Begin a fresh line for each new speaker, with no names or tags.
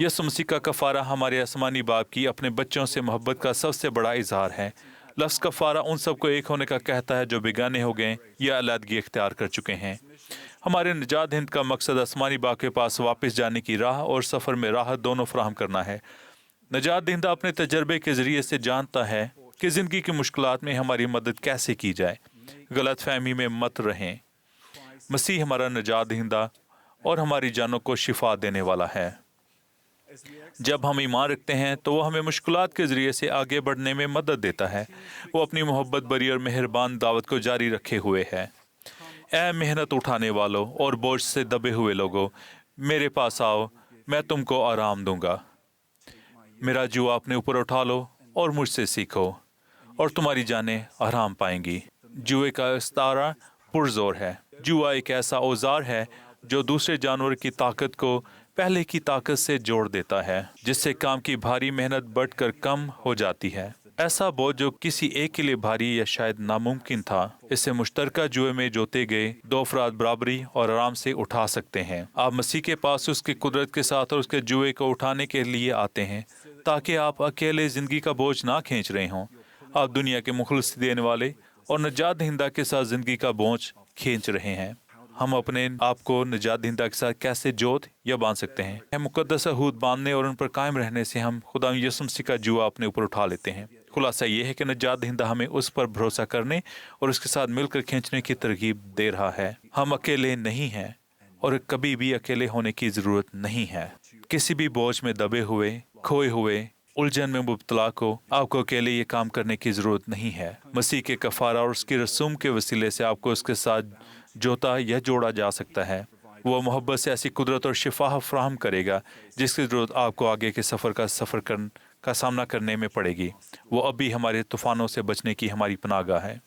यसु मसीह का कफ़ारा हमारे आसमानी बाप की अपने बच्चों से मोहब्बत का सबसे बड़ा इजहार है। लफ्ज़ कफ़ारा उन सबको एक होने का कहता है जो बेगाने हो गए या अलहदगी इख्तियार कर चुके हैं। हमारे निजात हिंद का मकसद आसमानी बाप के पास वापस जाने की राह और सफ़र में राहत दोनों फराहम करना है। निजात दहिंदा अपने तजर्बे के ज़रिए से जानता है कि ज़िंदगी की मुश्किलात में हमारी मदद कैसे की जाए। गलत फहमी में मत रहें। मसीह हमारा निजात दहिंदा और हमारी जानों को शिफा देने वाला है। जब हम ईमान रखते हैं तो वो हमें मुश्किलात के ज़रिए से आगे बढ़ने में मदद देता है। वो अपनी मोहब्बत भरी और मेहरबान दावत को जारी रखे हुए है। ऐ मेहनत उठाने वालों और बोझ से दबे हुए लोगों, मेरे पास आओ, मैं तुमको आराम दूंगा। मेरा जुआ अपने ऊपर उठा लो और मुझसे सीखो और तुम्हारी जानें आराम पाएंगी। जुए का इस्तारा पुरजोर है। जुआ एक ऐसा औजार है जो दूसरे जानवर की ताकत को पहले की ताकत से जोड़ देता है, जिससे काम की भारी मेहनत बढ़कर कम हो जाती है। ऐसा बोझ जो किसी एक के लिए भारी या शायद नामुमकिन था, इसे मुश्तरका जुए में जोते गए दो अफराद बराबरी और आराम से उठा सकते हैं। आप मसीह के पास उसकी कुदरत के साथ और उसके जुए को उठाने के लिए आते हैं, ताकि आप अकेले जिंदगी का बोझ ना खींच रहे हों। आप दुनिया के मुखलिस देने वाले और निजात दहिंदा के साथ जिंदगी का बोझ खींच रहे हैं। हम अपने आप को निजात दहिंदा के साथ कैसे जोत या बांध सकते हैं? मुकद्दस अहूद बांधने और उन पर कायम रहने से हम खुदा यसु मसीह का जुआ अपने ऊपर उठा लेते हैं। खुलासा ये है कि निजात दहिंदा हमें उस पर भरोसा करने और उसके साथ मिलकर खींचने की तरगीब दे रहा है। हम अकेले नहीं हैं और कभी भी अकेले होने की ज़रूरत नहीं है। किसी भी बोझ में दबे हुए, खोए हुए, उलझन में मुब्तला को आपको अकेले ये काम करने की ज़रूरत नहीं है। मसीह के कफ़ारा और उसकी रसूम के वसीले से आपको उसके साथ जोता या जोड़ा जा सकता है। वो मोहब्बत से ऐसी कुदरत और शिफा फराहम करेगा जिसकी ज़रूरत आपको आगे के सफ़र का सामना करने में पड़ेगी। वो अभी हमारे तूफ़ानों से बचने की हमारी पनाहगाह है।